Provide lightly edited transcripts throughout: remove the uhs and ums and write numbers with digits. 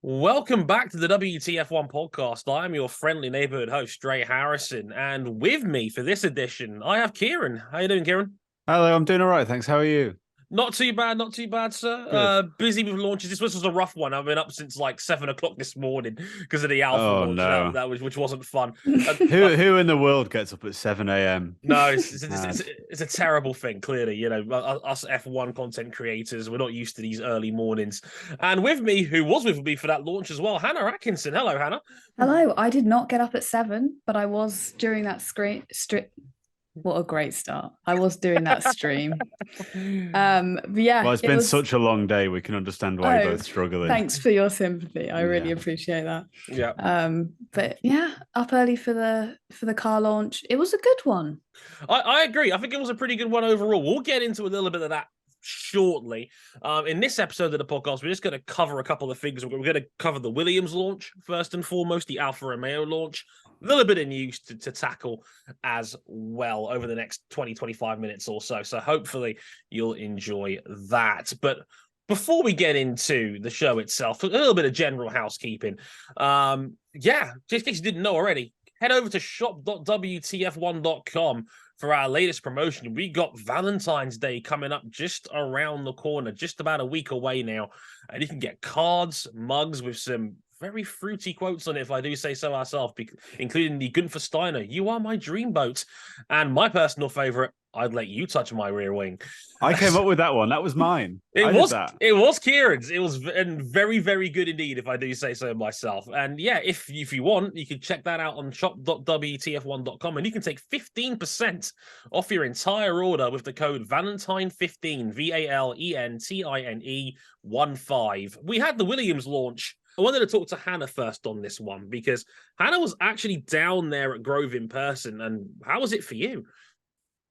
Welcome back to the WTF1 podcast. I am your friendly neighborhood host, Dre Harrison, and with me for this edition, I have Ciaran. How you doing, Ciaran? Hello, I'm doing all right, thanks. How are you? Not too bad, not too bad, sir. Good. Busy with launches. This was a rough one. I've been up since like 7 o'clock this morning because of the Alpha Oh launch. no. Which wasn't fun. Who in the world gets up at 7 a.m.? No, Mad. it's a terrible thing. Clearly, us F1 content creators, we're not used to these early mornings. And with me, who was with me for that launch as well, Hannah Atkinson. Hello, Hannah. Hello, I did not get up at 7, but I was during that What a great start. I was doing that stream. But yeah, Well, it's been such a long day. We can understand why you're both struggling. Thanks for your sympathy. I really appreciate that. Yeah. But yeah, up early for the car launch. It was a good one. I agree. I think it was a pretty good one overall. We'll get into a little bit of that shortly. In this episode of the podcast, we're just going to cover a couple of things. We're going to cover the Williams launch first and foremost, the Alfa Romeo launch, a little bit of news to tackle as well over the next 20-25 minutes or so. So hopefully you'll enjoy that. But before we get into the show itself, a little bit of general housekeeping. Just in case you didn't know already, head over to shop.wtf1.com for our latest promotion. We got Valentine's Day coming up just around the corner, just about a week away now. And you can get cards, mugs with some very fruity quotes on it, if I do say so myself, including the Gunther Steiner, "You are my dreamboat," and my personal favorite, "I'd let you touch my rear wing." I came up with that one. That was mine. It was Ciaran's. It was very, very good indeed, if I do say so myself. And yeah, if you want, you can check that out on shop.wtf1.com, and you can take 15% off your entire order with the code Valentine15, VALENTINE15. We had the Williams launch. I wanted to talk to Hannah first on this one because Hannah was actually down there at Grove in person. And how was it for you?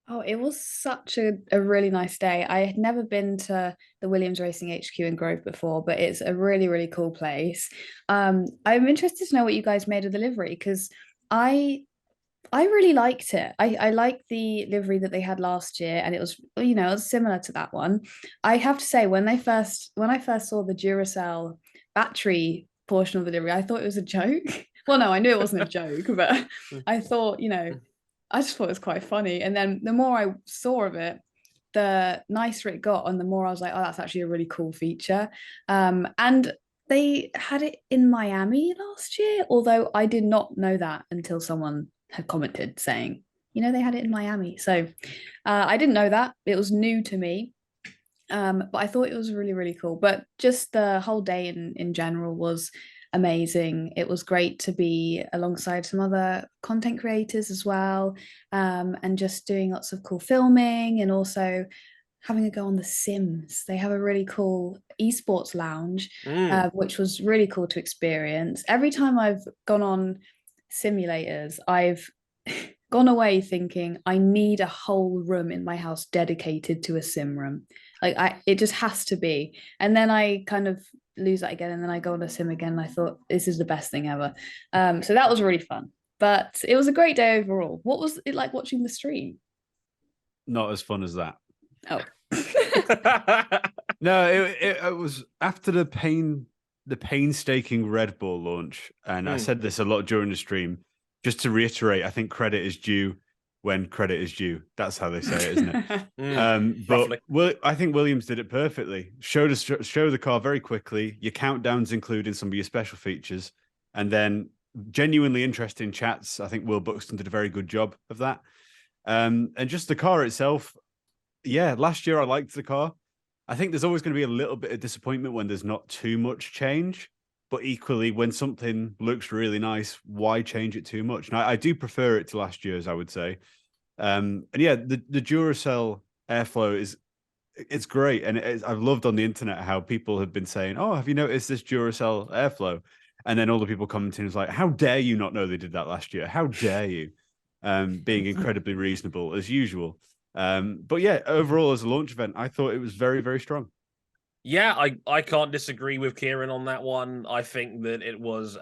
Oh, it was such a really nice day. I had never been to the Williams Racing HQ in Grove before, but it's a really, really cool place. I'm interested to know what you guys made of the livery because I really liked it. I liked the livery that they had last year, and it was it was similar to that one. I have to say, when I first saw the Duracell battery portion of the livery, I thought it was a joke. Well, no, I knew it wasn't a joke, but I thought, I just thought it was quite funny. And then the more I saw of it, the nicer it got, and the more I was like, oh, that's actually a really cool feature. And they had it in Miami last year, although I did not know that until someone had commented saying, they had it in Miami. So I didn't know that. It was new to me. But I thought it was really, really cool. But just the whole day in general was amazing. It was great to be alongside some other content creators as well, and just doing lots of cool filming and also having a go on the Sims. They have a really cool esports lounge, which was really cool to experience. Every time I've gone on simulators, I've gone away thinking I need a whole room in my house dedicated to a sim room. It just has to be. And then I kind of lose that again, and then I go on a sim again, and I thought this is the best thing ever. So that was really fun. But it was a great day overall. What was it like watching the stream? Not as fun as that. Oh. No, it was after the painstaking Red Bull launch, and I said this a lot during the stream. Just to reiterate, I think credit is due when credit is due. That's how they say it, isn't it? But I think Williams did it perfectly. Show the car very quickly. Your countdowns including some of your special features, and then genuinely interesting chats. I think Will Buxton did a very good job of that. And just the car itself. Yeah, last year I liked the car. I think there's always going to be a little bit of disappointment when there's not too much change. But equally, when something looks really nice, why change it too much? And I do prefer it to last year's, I would say. And yeah, the Duracell airflow it's great. And I've loved on the internet how people have been saying, oh, have you noticed this Duracell airflow? And then all the people commenting is like, how dare you not know they did that last year? How dare you? Being incredibly reasonable as usual. But yeah, overall, as a launch event, I thought it was very, very strong. Yeah, I can't disagree with Ciaran on that one. I think that it was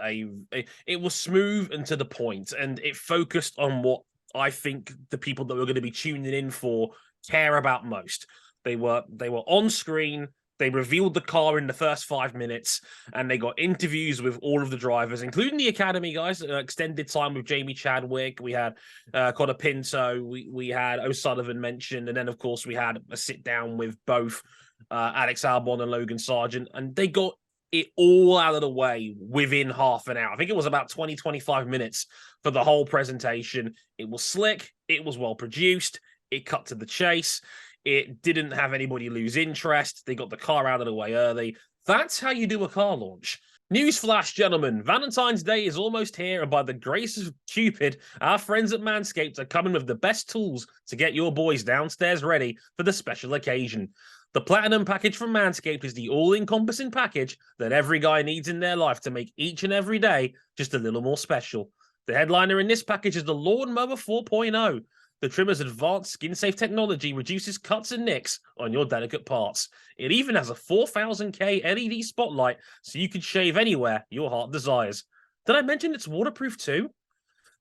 smooth and to the point, and it focused on what I think the people that were going to be tuning in for care about most. They were on screen, They revealed the car in the first 5 minutes, and they got interviews with all of the drivers, including the academy guys. Extended time with Jamie Chadwick. We had Connor Pinto. We had O'Sullivan mentioned, and then of course we had a sit down with both Alex Albon and Logan Sargent, and they got it all out of the way within half an hour. I think it was about 20, 25 minutes for the whole presentation. It was slick. It was well produced. It cut to the chase. It didn't have anybody lose interest. They got the car out of the way early. That's how you do a car launch. Newsflash, gentlemen. Valentine's Day is almost here, and by the grace of Cupid, our friends at Manscaped are coming with the best tools to get your boys downstairs ready for the special occasion. The Platinum package from Manscaped is the all-encompassing package that every guy needs in their life to make each and every day just a little more special. The headliner in this package is the Lawnmower 4.0. The trimmer's advanced skin-safe technology reduces cuts and nicks on your delicate parts. It even has a 4000K LED spotlight so you can shave anywhere your heart desires. Did I mention it's waterproof too?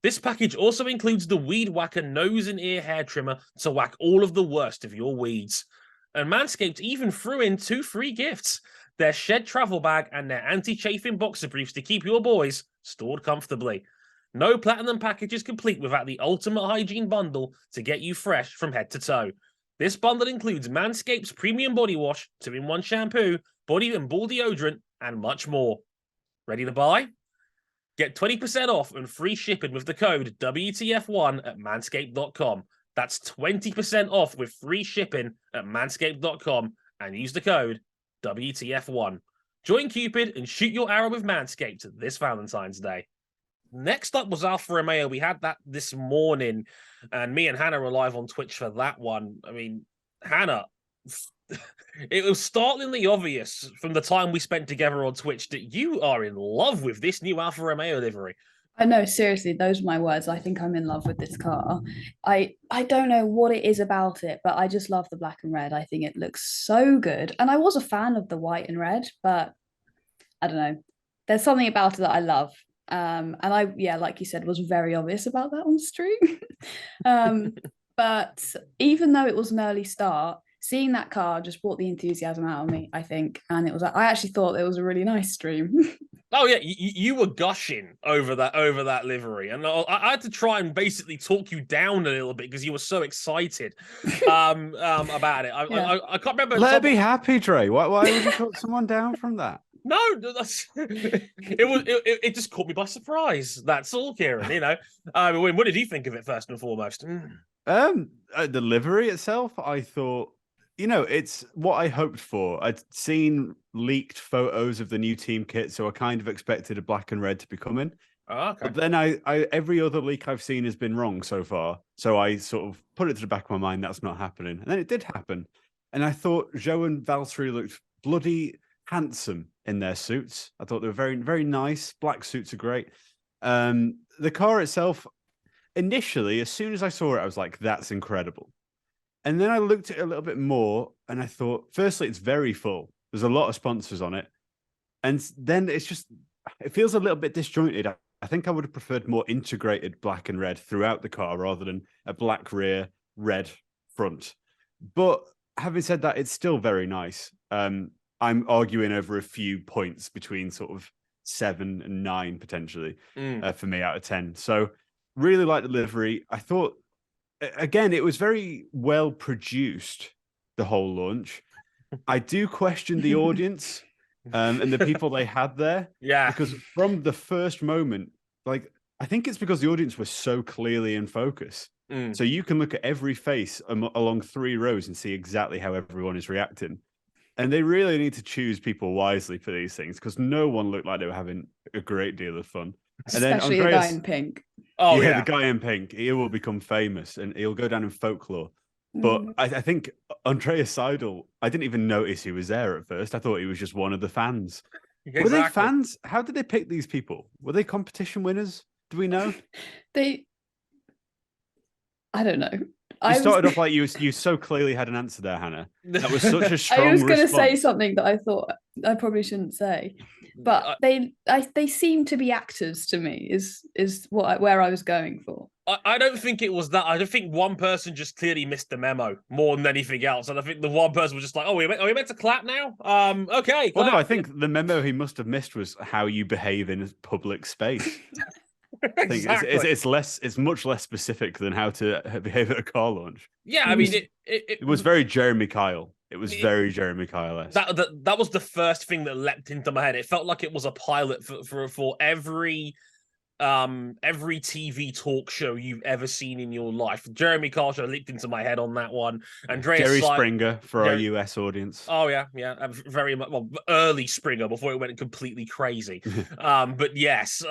This package also includes the Weed Whacker nose and ear hair trimmer to whack all of the worst of your weeds. And Manscaped even threw in 2 free gifts: their Shed travel bag and their anti-chafing boxer briefs to keep your boys stored comfortably. No Platinum package is complete without the Ultimate Hygiene Bundle to get you fresh from head to toe. This bundle includes Manscaped's premium body wash, 2-in-1 shampoo, body and ball deodorant, and much more. Ready to buy? Get 20% off and free shipping with the code WTF1 at manscaped.com. That's 20% off with free shipping at manscaped.com and use the code WTF1. Join Cupid and shoot your arrow with Manscaped this Valentine's Day. Next up was Alfa Romeo. We had that this morning, and me and Hannah were live on Twitch for that one. I mean, Hannah, it was startlingly obvious from the time we spent together on Twitch that you are in love with this new Alfa Romeo livery. I know, seriously, those are my words. I think I'm in love with this car. I don't know what it is about it, but I just love the black and red. I think it looks so good. And I was a fan of the white and red, but I don't know. There's something about it that I love. And I, yeah, like you said, was very obvious about that on stream. But even though it was an early start, seeing that car just brought the enthusiasm out of me, I think. And it was, I actually thought it was a really nice stream. Oh yeah, you were gushing over that livery, and I had to try and basically talk you down a little bit because you were so excited about it. I can't remember. Let her be happy, Dre. Why would you talk someone down from that? No, it just caught me by surprise. That's all, Ciaran. You know, what did you think of it first and foremost? The livery itself, I thought, you know, it's what I hoped for. I'd seen leaked photos of the new team kit, so I kind of expected a black and red to be coming. Oh, okay. But then I every other leak I've seen has been wrong so far. So I sort of put it to the back of my mind that's not happening. And then it did happen. And I thought Zhou and Valtteri looked bloody handsome in their suits. I thought they were very, very nice. Black suits are great. The car itself, initially, as soon as I saw it, I was like, that's incredible. And then I looked at it a little bit more and I thought, firstly, it's very full. There's a lot of sponsors on it. And then it feels a little bit disjointed. I think I would have preferred more integrated black and red throughout the car rather than a black rear, red front. But having said that, it's still very nice. I'm arguing over a few points between sort of 7 and 9 potentially for me out of 10. So really like the livery. I thought, again, it was very well produced, the whole launch. I do question the audience and the people they had there. Yeah. Because from the first moment, like, I think it's because the audience was so clearly in focus. So you can look at every face along 3 rows and see exactly how everyone is reacting. And they really need to choose people wisely for these things because no one looked like they were having a great deal of fun. Especially and then the guy in pink. Oh, yeah. The guy in pink. He will become famous and he'll go down in folklore. But I think Andreas Seidel, I didn't even notice he was there at first. I thought he was just one of the fans. Exactly. Were they fans? How did they pick these people? Were they competition winners? Do we know? I don't know. You started off like you so clearly had an answer there, Hannah. That was such a strong I was going to response. say something that I thought I probably shouldn't say, but they seem to be actors to me. Is where I was going for. I don't think it was that. I don't think one person just clearly missed the memo more than anything else. And I think the one person was just like, "Oh, are we meant to clap now?" Okay. Well, no, I clap. think the memo he must have missed was how you behave in a public space. I think Exactly. it's much less specific than how to behave at a car launch. Yeah, I mean, it It was very Jeremy Kyle. It was it- very Jeremy Kyle-esque. that was the first thing that leapt into my head. It felt like it was a pilot for every TV talk show you've ever seen in your life. Jeremy Kyle show leaped into my head on that one. Andreas Jerry Springer for our US audience. Oh yeah, very much. Well, early Springer before it went completely crazy. But yes,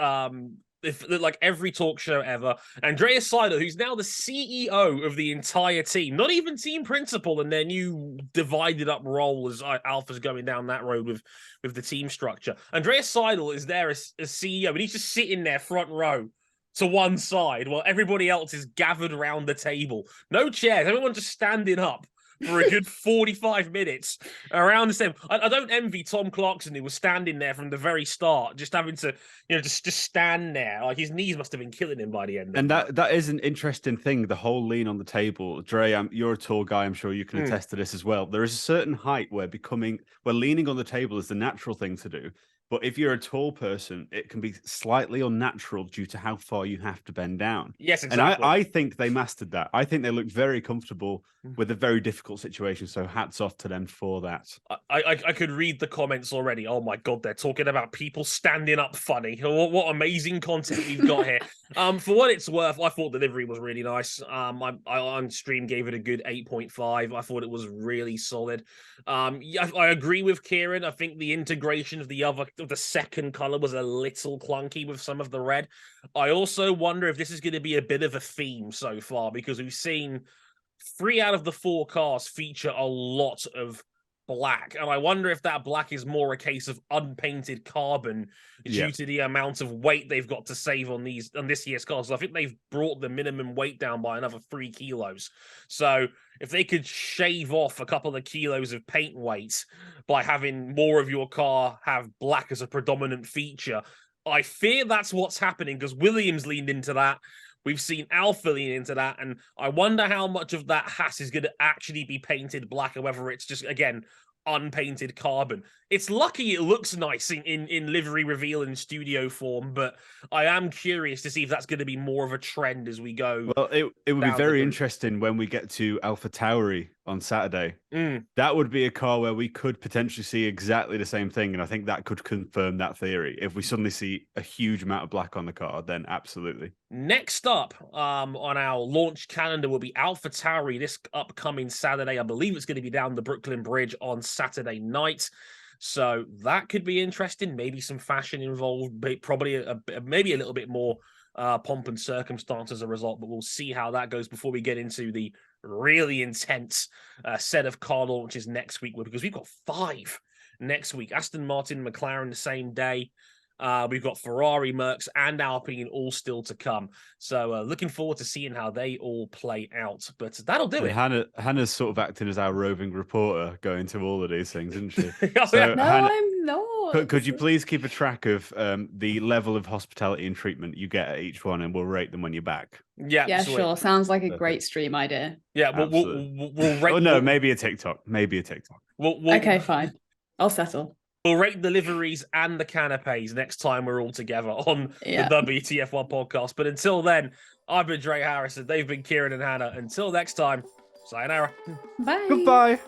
if like every talk show ever, Andreas Seidel, who's now the CEO of the entire team, not even team principal, in their new divided up role as Alpha's going down that road with the team structure. Andreas Seidel is there as CEO, and he's just sitting there front row to one side while everybody else is gathered around the table. No chairs, everyone just standing up for a good 45 minutes around the same. I don't envy Tom Clarkson, who was standing there from the very start, just having to, just stand there. Like his knees must have been killing him by the end. And that is an interesting thing. The whole lean on the table, Dre. You're a tall guy. I'm sure you can attest to this as well. There is a certain height where leaning on the table is the natural thing to do. But if you're a tall person, it can be slightly unnatural due to how far you have to bend down. Yes, exactly. And I think they mastered that. I think they looked very comfortable with a very difficult situation. So hats off to them for that. I could read the comments already. Oh my God, they're talking about people standing up funny. What amazing content we've got here. For what it's worth, I thought the delivery was really nice. I on stream gave it a good 8.5. I thought it was really solid. Yeah, I agree with Ciaran. I think the integration of the second color was a little clunky with some of the red. I also wonder if this is going to be a bit of a theme so far, because we've seen 3 out of the 4 cars feature a lot of black, and I wonder if that black is more a case of unpainted carbon due to the amount of weight they've got to save on this year's cars. So I think they've brought the minimum weight down by another 3 kilos. So if they could shave off a couple of kilos of paint weight by having more of your car have black as a predominant feature, I fear that's what's happening, because Williams leaned into that. We've seen Alfa lean into that, and I wonder how much of that Haas is going to actually be painted black, or whether it's just, again, unpainted carbon. It's lucky it looks nice in livery reveal in studio form, but I am curious to see if that's going to be more of a trend as we go. Well, it would be very interesting when we get to AlphaTauri on Saturday. That would be a car where we could potentially see exactly the same thing, and I think that could confirm that theory. If we suddenly see a huge amount of black on the car, then absolutely. Next up on our launch calendar will be AlphaTauri this upcoming Saturday. I believe it's going to be down the Brooklyn Bridge on Saturday night. So that could be interesting. Maybe some fashion involved, probably maybe a little bit more pomp and circumstance as a result, but we'll see how that goes before we get into the really intense set of car launches next week, because we've got 5 next week. Aston Martin, McLaren the same day. We've got Ferrari, Mercs, and Alpine all still to come. So looking forward to seeing how they all play out. But that'll do it. Hannah's sort of acting as our roving reporter going to all of these things, isn't she? No, Hannah, I'm not. Could you please keep a track of the level of hospitality and treatment you get at each one, and we'll rate them when you're back? Yeah, sweet. sure. Sounds like a great stream idea. Yeah, we'll rate. Oh no, maybe a TikTok. Okay, fine. I'll settle. We'll rate the liveries and the canapes next time we're all together on the WTF1 podcast. But until then, I've been Dre Harrison. They've been Ciaran and Hannah. Until next time, sayonara. Bye. Goodbye.